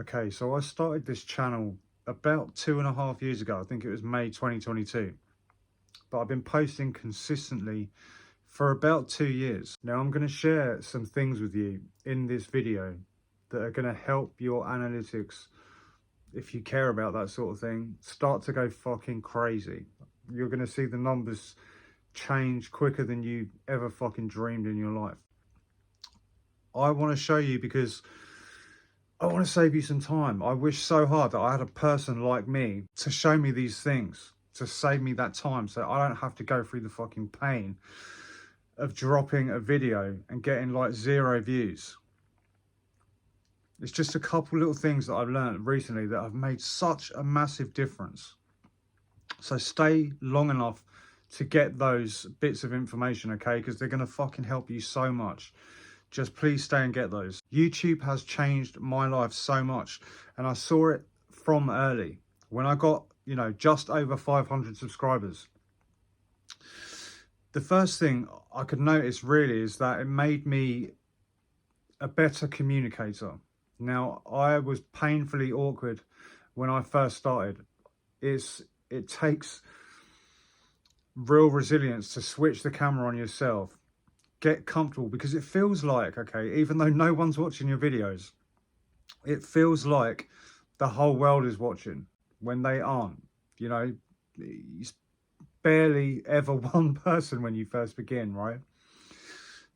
Okay, so I started this channel about 2.5 years ago. I think it was May 2022. But I've been posting consistently for about 2 years. Now I'm going to share some things with you in this video that are going to help your analytics, if you care about that sort of thing, start to go fucking crazy. You're going to see the numbers change quicker than you ever fucking dreamed in your life. I want to show you because I want to save you some time. I wish so hard that I had a person like me to show me these things, to save me that time so I don't have to go through the fucking pain of dropping a video and getting like 0 views. It's just a couple little things that I've learned recently that have made such a massive difference. So stay long enough to get those bits of information, okay? Because they're going to fucking help you so much. Just please stay and get those. YouTube has changed my life so much, and I saw it from early when I got, you know, just over 500 subscribers. The first thing I could notice really is that it made me a better communicator. Now, I was painfully awkward when I first started. It takes real resilience to switch the camera on yourself, get comfortable, because it feels like, okay, even though no one's watching your videos, it feels like the whole world is watching when they aren't. You know, it's barely ever one person when you first begin, right?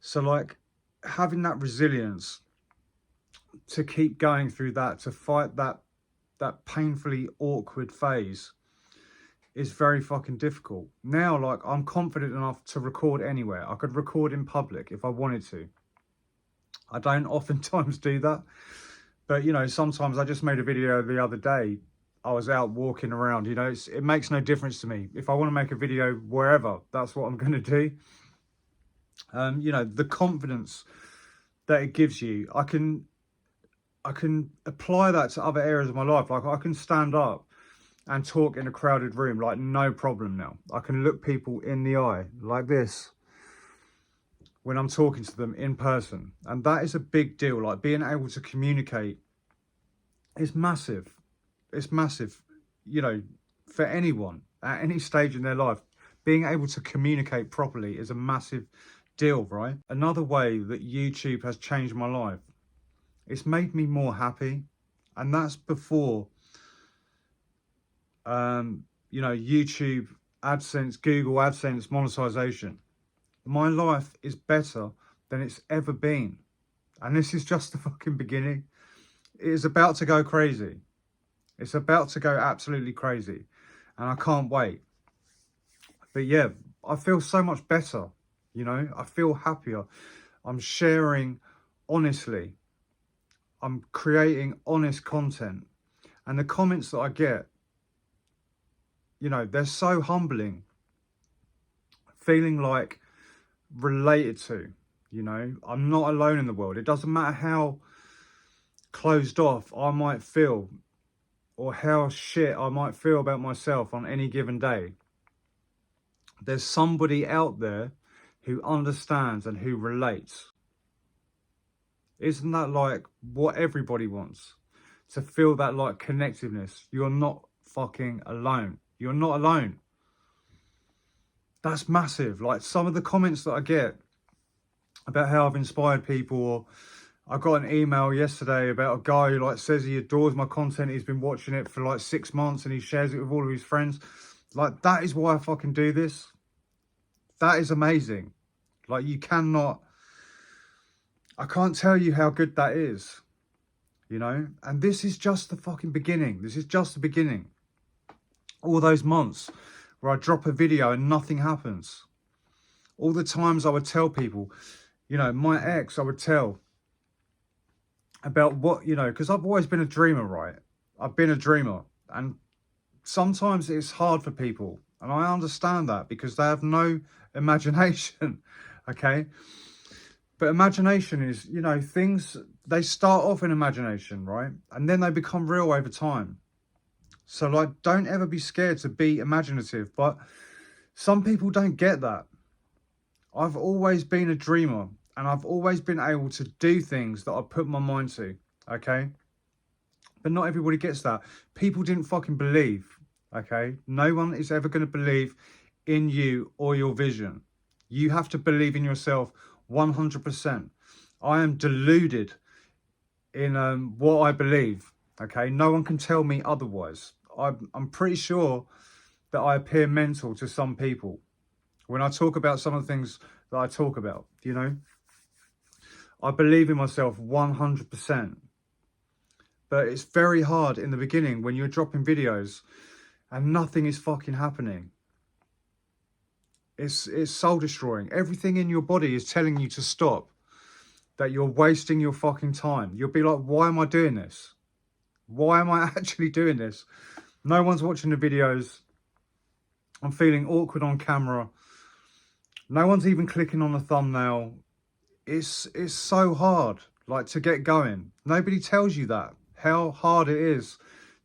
So like having that resilience to keep going through that, to fight that painfully awkward phase, is very fucking difficult. Now, like, I'm confident enough to record anywhere. I could record in public if I wanted to. I don't oftentimes do that, but you know, sometimes I just made a video the other day. I was out walking around, you know, it makes no difference to me. If I want to make a video wherever, that's what I'm going to do. You know, the confidence that it gives you, I can apply that to other areas of my life. Like, I can stand up and talk in a crowded room like no problem now. I can look people in the eye like this when I'm talking to them in person. And that is a big deal. Like, being able to communicate is massive. It's massive, you know, for anyone at any stage in their life. Being able to communicate properly is a massive deal, right? Another way that YouTube has changed my life, it's made me more happy. And that's before you know, YouTube AdSense, Google AdSense monetization. My life is better than it's ever been, and this is just the fucking beginning. It is about to go crazy. It's about to go absolutely crazy, and I can't wait. But yeah, I feel so much better, you know, I feel happier. I'm sharing honestly, I'm creating honest content, and the comments that I get, you know, they're so humbling. Feeling like related to, you know, I'm not alone in the world. It doesn't matter how closed off I might feel or how shit I might feel about myself on any given day. There's somebody out there who understands and who relates. Isn't that like what everybody wants? To feel that like connectiveness. You're not fucking alone. You're not alone. That's massive. Like, some of the comments that I get about how I've inspired people, or I got an email yesterday about a guy who like says he adores my content. He's been watching it for like 6 months and he shares it with all of his friends. Like, that is why I fucking do this. That is amazing. Like, you cannot, I can't tell you how good that is, you know? And this is just the fucking beginning. This is just the beginning. All those months where I drop a video and nothing happens. All the times I would tell people, you know, my ex, I would tell about what, you know, because I've always been a dreamer, right? I've been a dreamer. And sometimes it's hard for people. And I understand that because they have no imagination, okay? But imagination is, you know, things, they start off in imagination, right? And then they become real over time. So, like, don't ever be scared to be imaginative. But some people don't get that. I've always been a dreamer, and I've always been able to do things that I put my mind to, okay? But not everybody gets that. People didn't fucking believe, okay? No one is ever going to believe in you or your vision. You have to believe in yourself 100%. I am deluded in what I believe, okay? No one can tell me otherwise. I'm pretty sure that I appear mental to some people when I talk about some of the things that I talk about, you know? I believe in myself 100%. But it's very hard in the beginning when you're dropping videos and nothing is fucking happening. It's soul destroying. Everything in your body is telling you to stop, that you're wasting your fucking time. You'll be like, why am I doing this? Why am I actually doing this? No one's watching the videos. I'm feeling awkward on camera. No one's even clicking on the thumbnail. It's so hard, like, to get going. Nobody tells you that, how hard it is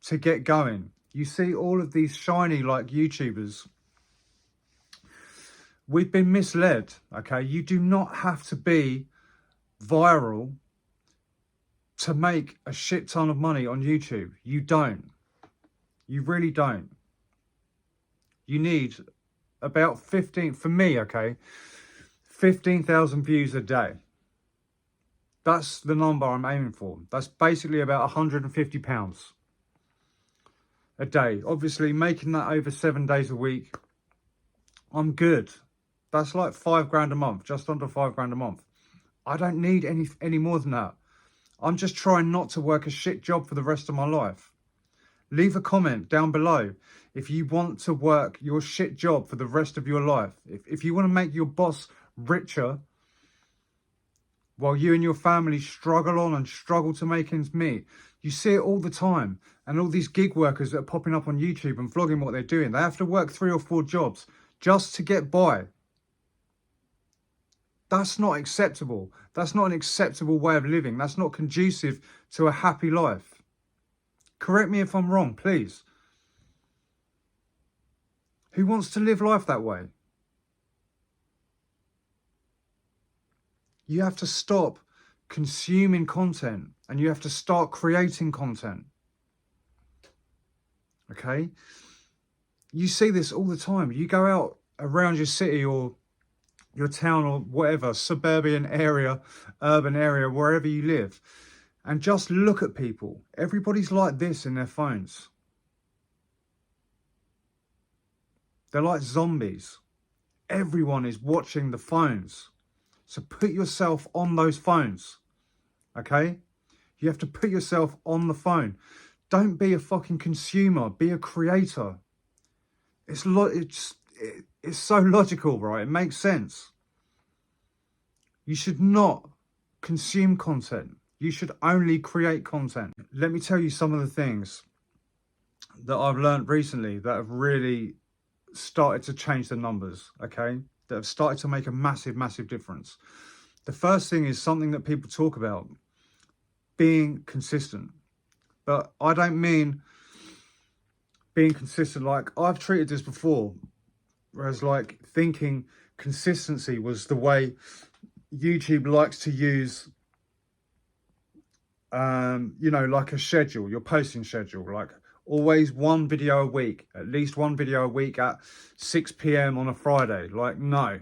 to get going. You see all of these shiny, like, YouTubers. We've been misled, okay? You do not have to be viral to make a shit ton of money on YouTube. You don't. You really don't. You need about 15, for me, okay, 15,000 views a day. That's the number I'm aiming for. That's basically about £150 a day. Obviously, making that over 7 days a week, I'm good. That's like £5 a month, just under £5 a month. I don't need any more than that. I'm just trying not to work a shit job for the rest of my life. Leave a comment down below if you want to work your shit job for the rest of your life. If you want to make your boss richer while you and your family struggle on and struggle to make ends meet. You see it all the time. And all these gig workers that are popping up on YouTube and vlogging what they're doing. They have to work 3 or 4 jobs just to get by. That's not acceptable. That's not an acceptable way of living. That's not conducive to a happy life. Correct me if I'm wrong, please. Who wants to live life that way? You have to stop consuming content and you have to start creating content. Okay? You see this all the time. You go out around your city or your town or whatever, suburban area, urban area, wherever you live, and just look at people. Everybody's like this in their phones. They're like zombies. Everyone is watching the phones. So put yourself on those phones, okay? You have to put yourself on the phone. Don't be a fucking consumer. Be a creator. It's so logical, right? It makes sense. You should not consume content. You should only create content. Let me tell you some of the things that I've learned recently that have really started to change the numbers, okay? That have started to make a massive, massive difference. The first thing is something that people talk about, being consistent. But I don't mean being consistent like I've treated this before, whereas like thinking consistency was the way YouTube likes to use, you know, like a schedule, your posting schedule, like always one video a week, at least one video a week at 6 p.m. on a Friday. Like, no,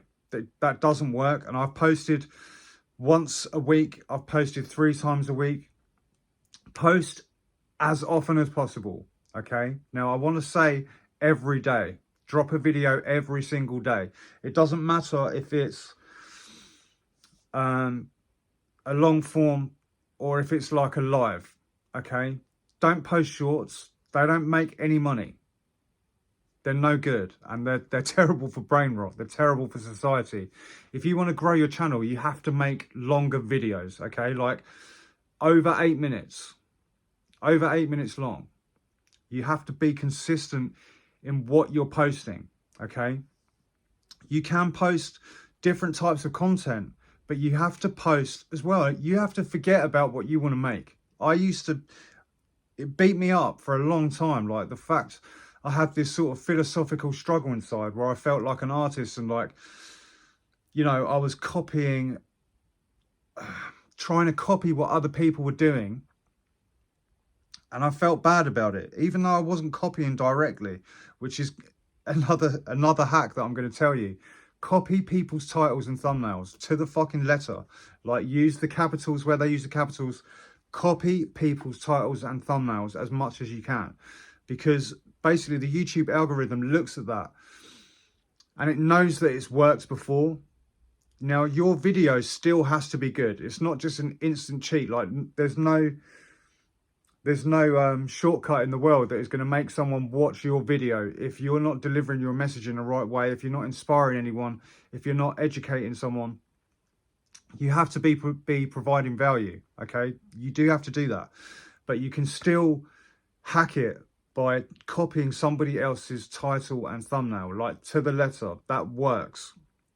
that doesn't work. And I've posted once a week. I've posted 3 times a week. Post as often as possible, okay? Now, I want to say every day. Drop a video every single day. It doesn't matter if it's a long form or if it's like a live, okay? Don't post shorts. They don't make any money. They're no good, and they're terrible for brain rot. They're terrible for society. If you want to grow your channel, you have to make longer videos, okay? Like over 8 minutes. Over 8 minutes long. You have to be consistent in what you're posting, okay? You can post different types of content, but you have to post as well. You have to forget about what you want to make. It beat me up for a long time, like the fact I had this sort of philosophical struggle inside where I felt like an artist and like, you know, I was copying, trying to copy what other people were doing And I felt bad about it, even though I wasn't copying directly, which is another hack that I'm going to tell you. Copy people's titles and thumbnails to the fucking letter. Like, use the capitals where they use the capitals. Copy people's titles and thumbnails as much as you can, because basically the YouTube algorithm looks at that and it knows that it's worked before. Now, your video still has to be good. It's not just an instant cheat. Like, there's no shortcut in the world that is going to make someone watch your video if you're not delivering your message in the right way, if you're not inspiring anyone, if you're not educating someone. You have to be providing value, okay? You do have to do that. But you can still hack it by copying somebody else's title and thumbnail, like to the letter. That works.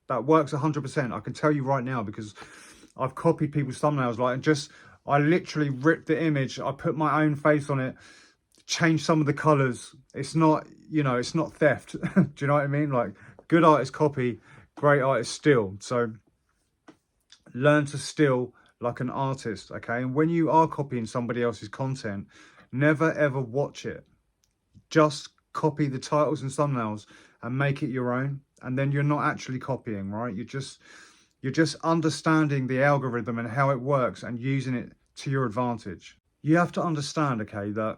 That works 100%. I can tell you right now, because I've copied people's thumbnails, like, and just, I literally ripped the image, I put my own face on it, changed some of the colors. It's not, you know, it's not theft. Do you know what I mean? Like, good artists copy, great artists steal. So learn to steal like an artist, okay? And when you are copying somebody else's content, never ever watch it. Just copy the titles and thumbnails and make it your own. And then you're not actually copying, right? You're just understanding the algorithm and how it works and using it to your advantage. You have to understand, okay, that,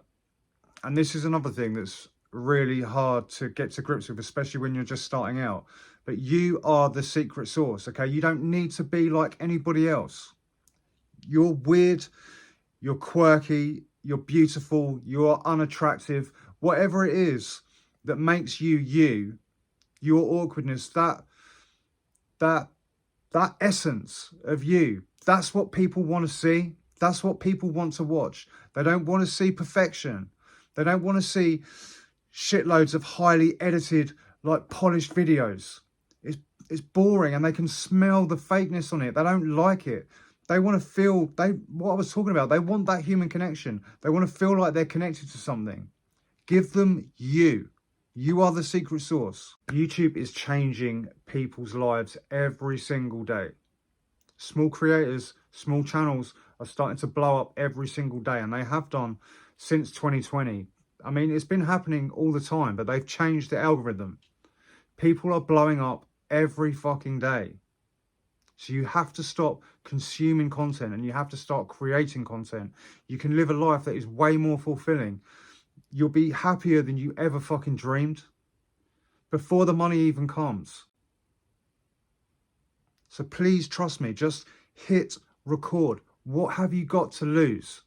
and this is another thing that's really hard to get to grips with, especially when you're just starting out, but you are the secret sauce, okay? You don't need to be like anybody else. You're weird, you're quirky, you're beautiful, you're unattractive, whatever it is that makes you you, your awkwardness, that essence of you, that's what people want to see. That's what people want to watch. They don't want to see perfection. They don't want to see shitloads of highly edited, like, polished videos. It's boring, and they can smell the fakeness on it. They don't like it. They want to feel, what I was talking about, they want that human connection. They want to feel like they're connected to something. Give them you. You are the secret sauce. YouTube is changing people's lives every single day. Small creators, small channels are starting to blow up every single day, and they have done since 2020. I mean, it's been happening all the time, but they've changed the algorithm. People are blowing up every fucking day. So you have to stop consuming content and you have to start creating content. You can live a life that is way more fulfilling. You'll be happier than you ever fucking dreamed before the money even comes. So please trust me, just hit record. What have you got to lose?